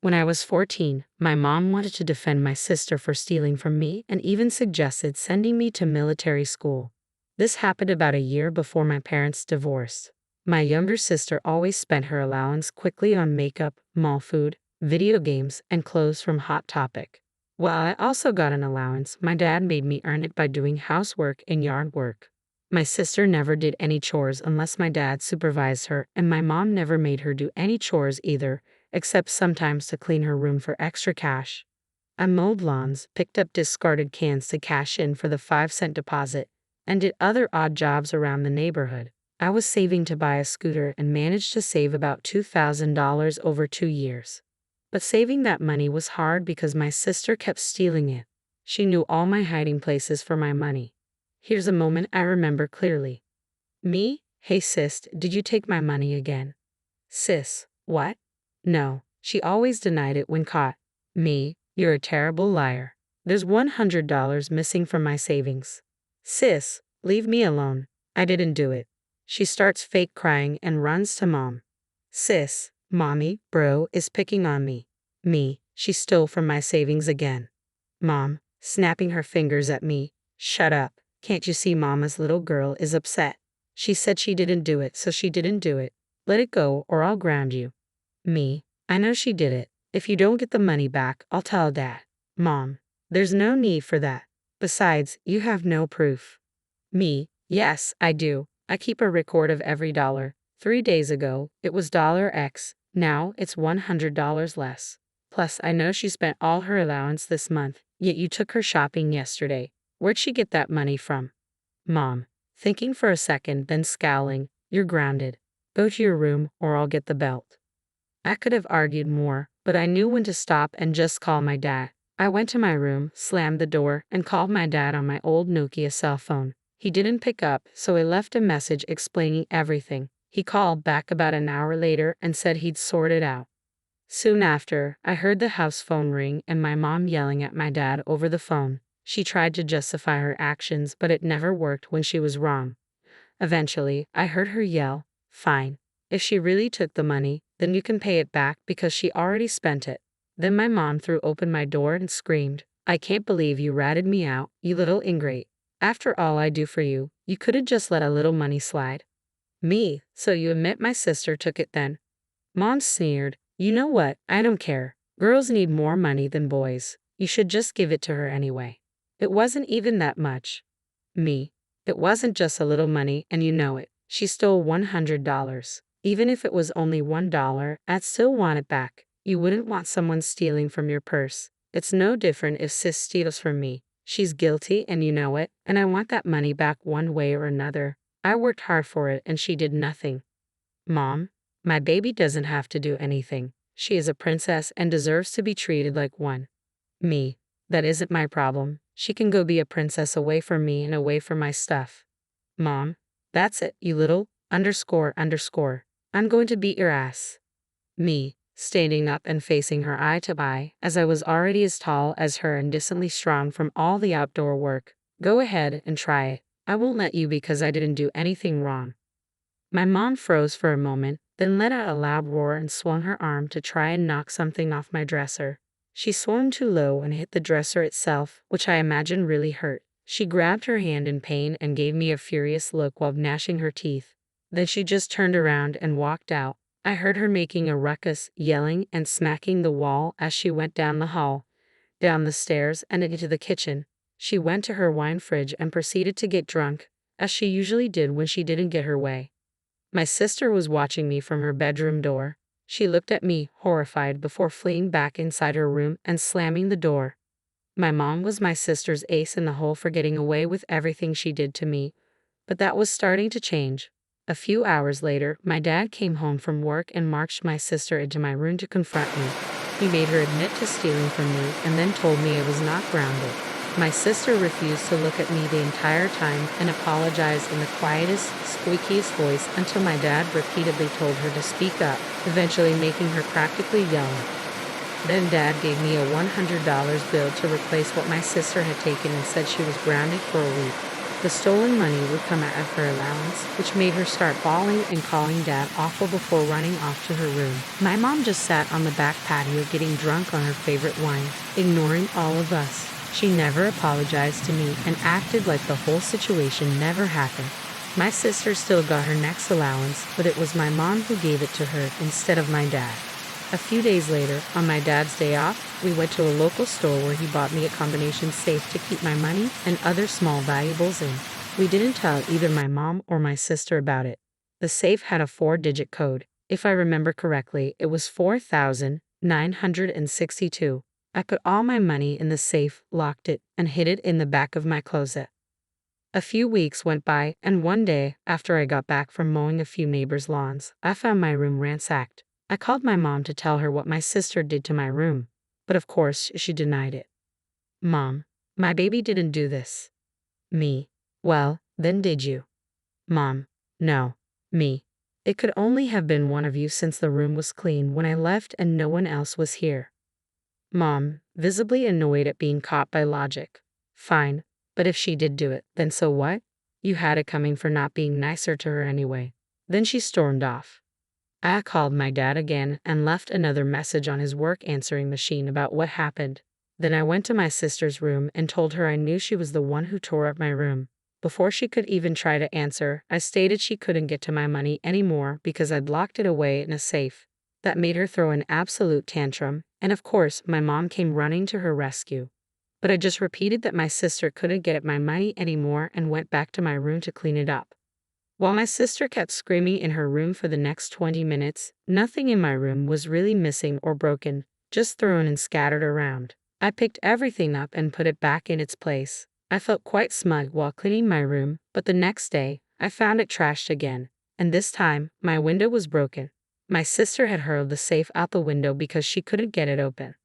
When I was 14, my mom wanted to defend my sister for stealing from me and even suggested sending me to military school. This happened about a year before my parents divorced. My younger sister always spent her allowance quickly on makeup, mall food, video games, and clothes from Hot Topic. While I also got an allowance, my dad made me earn it by doing housework and yard work. My sister never did any chores unless my dad supervised her, and my mom never made her do any chores either, except sometimes to clean her room for extra cash. I mowed lawns, picked up discarded cans to cash in for the 5-cent deposit, and did other odd jobs around the neighborhood. I was saving to buy a scooter and managed to save about $2,000 over 2 years. But saving that money was hard because my sister kept stealing it. She knew all my hiding places for my money. Here's a moment I remember clearly. Me? Hey sis, did you take my money again? Sis, what? No, she always denied it when caught. Me, you're a terrible liar. There's $100 missing from my savings. Sis, leave me alone. I didn't do it. She starts fake crying and runs to mom. Sis, mommy, bro is picking on me. Me, she stole from my savings again. Mom, snapping her fingers at me. Shut up. Can't you see mama's little girl is upset? She said she didn't do it, so she didn't do it. Let it go or I'll ground you. Me, I know she did it. If you don't get the money back, I'll tell Dad. Mom, there's no need for that. Besides, you have no proof. Me, yes, I do. I keep a record of every dollar. 3 days ago, it was $X. Now it's $100 less. Plus, I know she spent all her allowance this month, yet you took her shopping yesterday. Where'd she get that money from? Mom, thinking for a second, then scowling, you're grounded. Go to your room or I'll get the belt. I could have argued more, but I knew when to stop and just call my dad. I went to my room, slammed the door, and called my dad on my old Nokia cell phone. He didn't pick up, so I left a message explaining everything. He called back about an hour later and said he'd sort it out. Soon after, I heard the house phone ring and my mom yelling at my dad over the phone. She tried to justify her actions, but it never worked when she was wrong. Eventually, I heard her yell, "Fine. If she really took the money, then you can pay it back because she already spent it." Then my mom threw open my door and screamed, "I can't believe you ratted me out, you little ingrate. After all I do for you, you could've just let a little money slide." Me, so you admit my sister took it then? Mom sneered, "You know what, I don't care. Girls need more money than boys. You should just give it to her anyway. It wasn't even that much." Me, it wasn't just a little money and you know it. She stole $100. Even if it was only $1, I'd still want it back. You wouldn't want someone stealing from your purse. It's no different if sis steals from me. She's guilty and you know it, and I want that money back one way or another. I worked hard for it and she did nothing. Mom, my baby doesn't have to do anything. She is a princess and deserves to be treated like one. Me, that isn't my problem. She can go be a princess away from me and away from my stuff. Mom, that's it, you little __. I'm going to beat your ass. Me, standing up and facing her eye to eye, as I was already as tall as her and decently strong from all the outdoor work. Go ahead and try it. I won't let you because I didn't do anything wrong. My mom froze for a moment, then let out a loud roar and swung her arm to try and knock something off my dresser. She swung too low and hit the dresser itself, which I imagine really hurt. She grabbed her hand in pain and gave me a furious look while gnashing her teeth. Then she just turned around and walked out. I heard her making a ruckus, yelling and smacking the wall as she went down the hall, down the stairs, and into the kitchen. She went to her wine fridge and proceeded to get drunk, as she usually did when she didn't get her way. My sister was watching me from her bedroom door. She looked at me, horrified, before fleeing back inside her room and slamming the door. My mom was my sister's ace in the hole for getting away with everything she did to me, but that was starting to change. A few hours later, my dad came home from work and marched my sister into my room to confront me. He made her admit to stealing from me and then told me I was not grounded. My sister refused to look at me the entire time and apologized in the quietest, squeakiest voice until my dad repeatedly told her to speak up, eventually making her practically yell. Then Dad gave me a $100 bill to replace what my sister had taken and said she was grounded for a week. The stolen money would come out of her allowance, which made her start bawling and calling Dad awful before running off to her room. My mom just sat on the back patio getting drunk on her favorite wine, ignoring all of us. She never apologized to me and acted like the whole situation never happened. My sister still got her next allowance, but it was my mom who gave it to her instead of my dad. A few days later, on my dad's day off, we went to a local store where he bought me a combination safe to keep my money and other small valuables in. We didn't tell either my mom or my sister about it. The safe had a 4-digit code. If I remember correctly, it was 4,962. I put all my money in the safe, locked it, and hid it in the back of my closet. A few weeks went by, and one day, after I got back from mowing a few neighbors' lawns, I found my room ransacked. I called my mom to tell her what my sister did to my room, but of course she denied it. Mom, my baby didn't do this. Me. Well, then did you? Mom, no. Me. It could only have been one of you since the room was clean when I left and no one else was here. Mom, visibly annoyed at being caught by logic. Fine, but if she did do it, then so what? You had it coming for not being nicer to her anyway. Then she stormed off. I called my dad again and left another message on his work answering machine about what happened. Then I went to my sister's room and told her I knew she was the one who tore up my room. Before she could even try to answer, I stated she couldn't get to my money anymore because I'd locked it away in a safe. That made her throw an absolute tantrum, and of course, my mom came running to her rescue. But I just repeated that my sister couldn't get at my money anymore and went back to my room to clean it up. While my sister kept screaming in her room for the next 20 minutes, nothing in my room was really missing or broken, just thrown and scattered around. I picked everything up and put it back in its place. I felt quite smug while cleaning my room, but the next day, I found it trashed again, and this time, my window was broken. My sister had hurled the safe out the window because she couldn't get it open.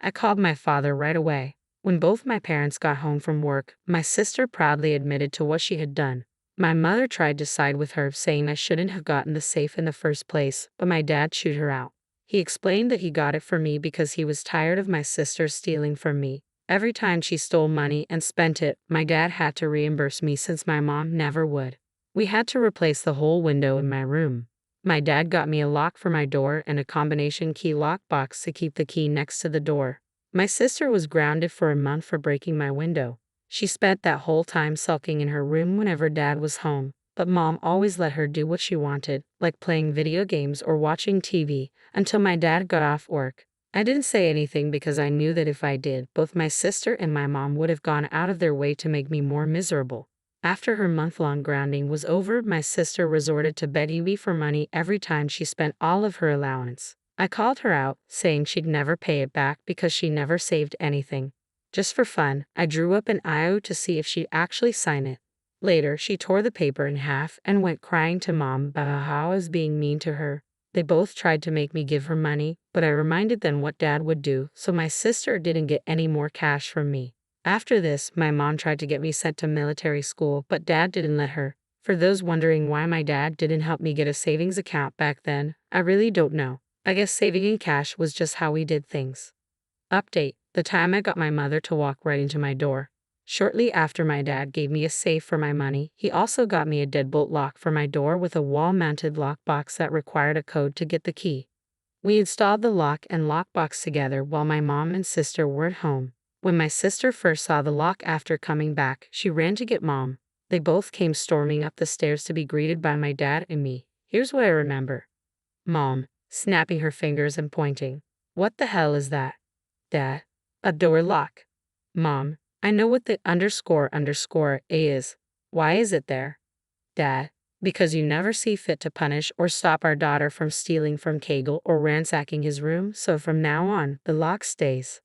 I called my father right away. When both my parents got home from work, my sister proudly admitted to what she had done. My mother tried to side with her, saying I shouldn't have gotten the safe in the first place, but my dad chewed her out. He explained that he got it for me because he was tired of my sister stealing from me. Every time she stole money and spent it, my dad had to reimburse me since my mom never would. We had to replace the whole window in my room. My dad got me a lock for my door and a combination key lockbox to keep the key next to the door. My sister was grounded for a month for breaking my window. She spent that whole time sulking in her room whenever Dad was home, but Mom always let her do what she wanted, like playing video games or watching TV, until my dad got off work. I didn't say anything because I knew that if I did, both my sister and my mom would have gone out of their way to make me more miserable. After her month-long grounding was over, my sister resorted to begging me for money every time she spent all of her allowance. I called her out, saying she'd never pay it back because she never saved anything. Just for fun, I drew up an IOU to see if she'd actually sign it. Later, she tore the paper in half and went crying to Mom about how I was being mean to her. They both tried to make me give her money, but I reminded them what Dad would do, so my sister didn't get any more cash from me. After this, my mom tried to get me sent to military school, but Dad didn't let her. For those wondering why my dad didn't help me get a savings account back then, I really don't know. I guess saving in cash was just how we did things. Update: the time I got my mother to walk right into my door. Shortly after my dad gave me a safe for my money, he also got me a deadbolt lock for my door with a wall-mounted lockbox that required a code to get the key. We installed the lock and lockbox together while my mom and sister were at home. When my sister first saw the lock after coming back, she ran to get Mom. They both came storming up the stairs to be greeted by my dad and me. Here's what I remember. Mom, snapping her fingers and pointing. What the hell is that? Dad, a door lock. Mom, I know what the __A is. Why is it there? Dad, because you never see fit to punish or stop our daughter from stealing from Kegel or ransacking his room, so from now on, the lock stays.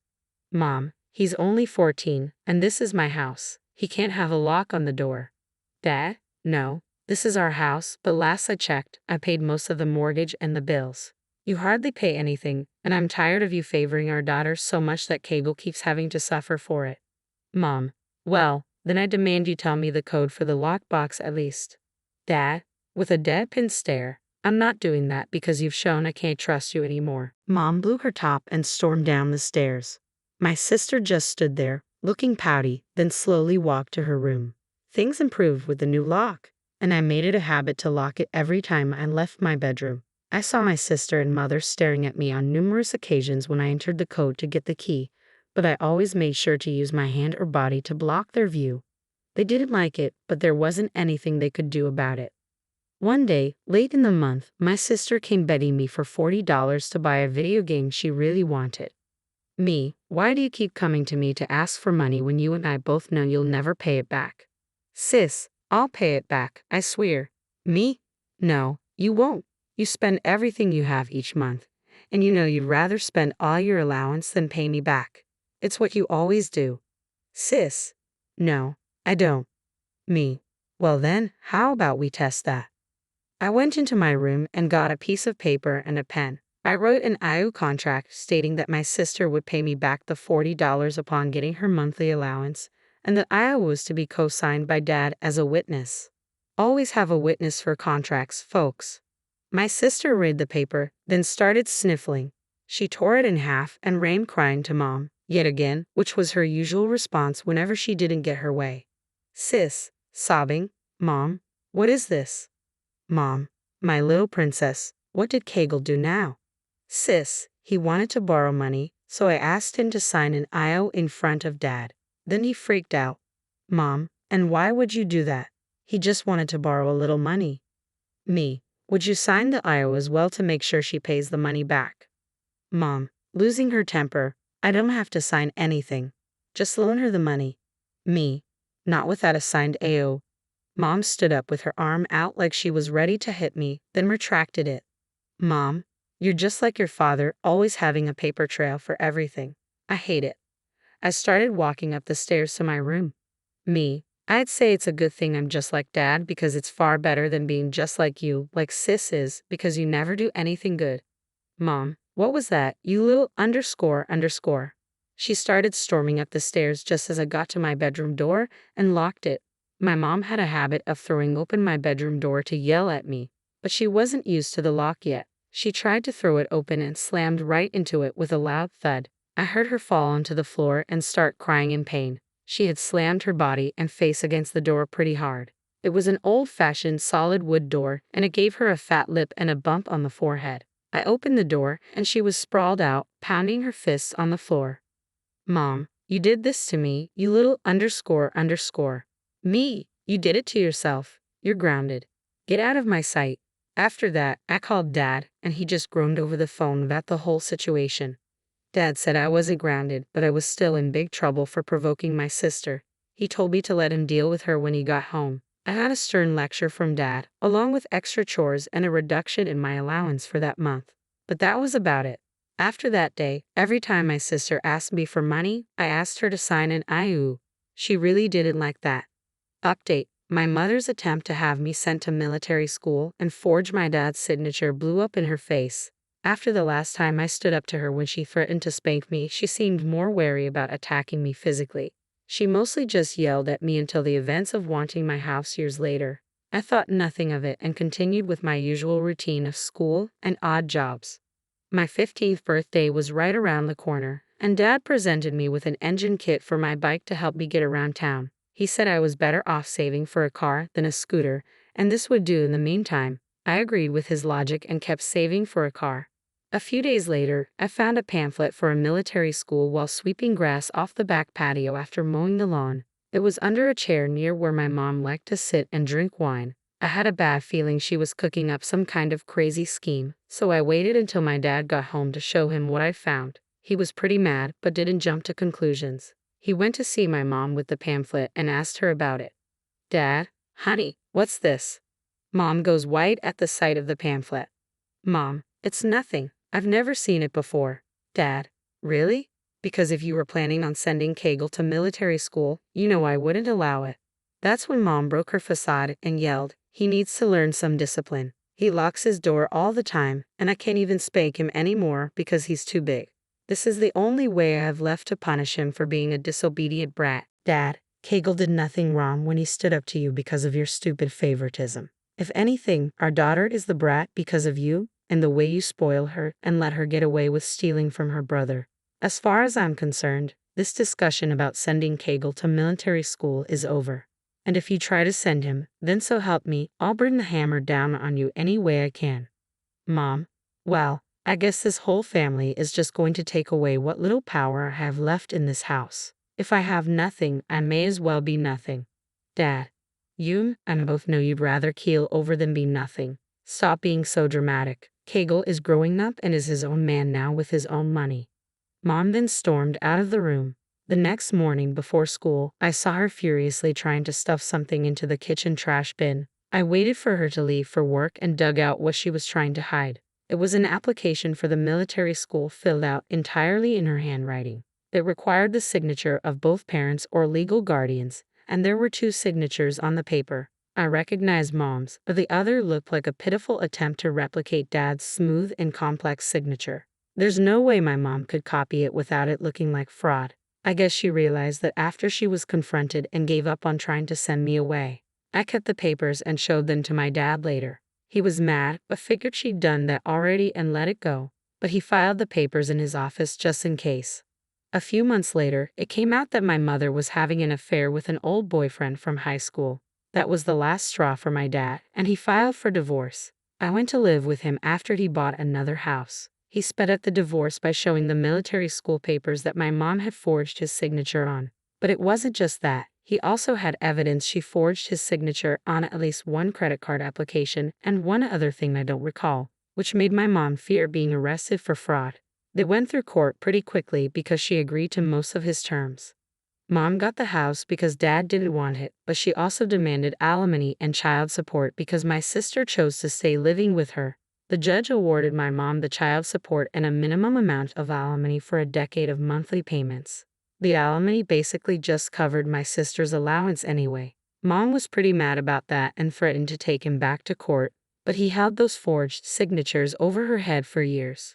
Mom, he's only 14, and this is my house. He can't have a lock on the door. Dad, no, this is our house, but last I checked, I paid most of the mortgage and the bills. You hardly pay anything, and I'm tired of you favoring our daughter so much that Kegel keeps having to suffer for it. Mom, well, then I demand you tell me the code for the lockbox at least. Dad, with a deadpan stare, I'm not doing that because you've shown I can't trust you anymore. Mom blew her top and stormed down the stairs. My sister just stood there, looking pouty, then slowly walked to her room. Things improved with the new lock, and I made it a habit to lock it every time I left my bedroom. I saw my sister and mother staring at me on numerous occasions when I entered the code to get the key, but I always made sure to use my hand or body to block their view. They didn't like it, but there wasn't anything they could do about it. One day, late in the month, my sister came begging me for $40 to buy a video game she really wanted. Me, why do you keep coming to me to ask for money when you and I both know you'll never pay it back? Sis, I'll pay it back, I swear. Me? No, you won't. You spend everything you have each month, and you know you'd rather spend all your allowance than pay me back. It's what you always do. Sis? No, I don't. Me. Well then, how about we test that? I went into my room and got a piece of paper and a pen. I wrote an IOU contract stating that my sister would pay me back the $40 upon getting her monthly allowance, and that IOU was to be co-signed by Dad as a witness. Always have a witness for contracts, folks. My sister read the paper, then started sniffling. She tore it in half and ran crying to Mom, yet again, which was her usual response whenever she didn't get her way. Sis, sobbing, Mom, what is this? Mom, my little princess, what did Kegel do now? Sis, he wanted to borrow money, so I asked him to sign an IO in front of Dad. Then he freaked out. Mom, and why would you do that? He just wanted to borrow a little money. Me, would you sign the IO as well to make sure she pays the money back? Mom, losing her temper, I don't have to sign anything. Just loan her the money. Me, not without a signed AO. Mom stood up with her arm out like she was ready to hit me, then retracted it. Mom, you're just like your father, always having a paper trail for everything. I hate it. I started walking up the stairs to my room. Me, I'd say it's a good thing I'm just like Dad because it's far better than being just like you, like Sis is, because you never do anything good. Mom, what was that, you little __? She started storming up the stairs just as I got to my bedroom door and locked it. My mom had a habit of throwing open my bedroom door to yell at me, but she wasn't used to the lock yet. She tried to throw it open and slammed right into it with a loud thud. I heard her fall onto the floor and start crying in pain. She had slammed her body and face against the door pretty hard. It was an old-fashioned solid wood door, and it gave her a fat lip and a bump on the forehead. I opened the door, and she was sprawled out, pounding her fists on the floor. Mom, you did this to me, you little __. Me, you did it to yourself. You're grounded. Get out of my sight. After that, I called Dad, and he just groaned over the phone about the whole situation. Dad said I wasn't grounded, but I was still in big trouble for provoking my sister. He told me to let him deal with her when he got home. I had a stern lecture from Dad, along with extra chores and a reduction in my allowance for that month. But that was about it. After that day, every time my sister asked me for money, I asked her to sign an IOU. She really didn't like that. Update: my mother's attempt to have me sent to military school and forge my dad's signature blew up in her face. After the last time I stood up to her when she threatened to spank me, she seemed more wary about attacking me physically. She mostly just yelled at me until the events of wanting my house years later. I thought nothing of it and continued with my usual routine of school and odd jobs. My 15th birthday was right around the corner, and Dad presented me with an engine kit for my bike to help me get around town. He said I was better off saving for a car than a scooter, and this would do in the meantime. I agreed with his logic and kept saving for a car. A few days later, I found a pamphlet for a military school while sweeping grass off the back patio after mowing the lawn. It was under a chair near where my mom liked to sit and drink wine. I had a bad feeling she was cooking up some kind of crazy scheme, so I waited until my dad got home to show him what I found. He was pretty mad, but didn't jump to conclusions. He went to see my mom with the pamphlet and asked her about it. Dad, honey, what's this? Mom goes white at the sight of the pamphlet. Mom, it's nothing. I've never seen it before. Dad, really? Because if you were planning on sending Kegel to military school, you know I wouldn't allow it. That's when Mom broke her facade and yelled, he needs to learn some discipline. He locks his door all the time, and I can't even spank him anymore because he's too big. This is the only way I have left to punish him for being a disobedient brat. Dad, Kegel did nothing wrong when he stood up to you because of your stupid favoritism. If anything, our daughter is the brat because of you and the way you spoil her and let her get away with stealing from her brother. As far as I'm concerned, this discussion about sending Kegel to military school is over. And if you try to send him, then so help me, I'll bring the hammer down on you any way I can. Mom, well, I guess this whole family is just going to take away what little power I have left in this house. If I have nothing, I may as well be nothing. Dad, you and both know you'd rather keel over than be nothing. Stop being so dramatic. Kegel is growing up and is his own man now with his own money. Mom then stormed out of the room. The next morning before school, I saw her furiously trying to stuff something into the kitchen trash bin. I waited for her to leave for work and dug out what she was trying to hide. It was an application for the military school filled out entirely in her handwriting. It required the signature of both parents or legal guardians, and there were 2 signatures on the paper. I recognized Mom's, but the other looked like a pitiful attempt to replicate Dad's smooth and complex signature. There's no way my mom could copy it without it looking like fraud. I guess she realized that after she was confronted and gave up on trying to send me away. I kept the papers and showed them to my dad later. He was mad, but figured she'd done that already and let it go. But he filed the papers in his office just in case. A few months later, it came out that my mother was having an affair with an old boyfriend from high school. That was the last straw for my dad, and he filed for divorce. I went to live with him after he bought another house. He sped up the divorce by showing the military school papers that my mom had forged his signature on. But it wasn't just that. He also had evidence she forged his signature on at least one credit card application and one other thing I don't recall, which made my mom fear being arrested for fraud. They went through court pretty quickly because she agreed to most of his terms. Mom got the house because Dad didn't want it, but she also demanded alimony and child support because my sister chose to stay living with her. The judge awarded my mom the child support and a minimum amount of alimony for a decade of monthly payments. The alimony basically just covered my sister's allowance anyway. Mom was pretty mad about that and threatened to take him back to court, but he held those forged signatures over her head for years.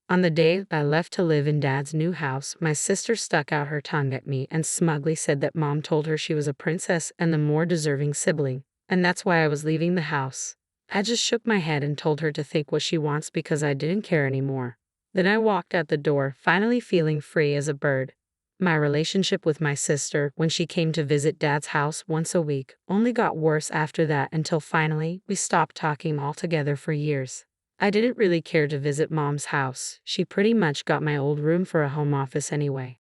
On the day I left to live in Dad's new house, my sister stuck out her tongue at me and smugly said that Mom told her she was a princess and the more deserving sibling, and that's why I was leaving the house. I just shook my head and told her to think what she wants because I didn't care anymore. Then I walked out the door, finally feeling free as a bird. My relationship with my sister, when she came to visit Dad's house once a week, only got worse after that until finally we stopped talking altogether for years. I didn't really care to visit Mom's house. She pretty much got my old room for a home office anyway.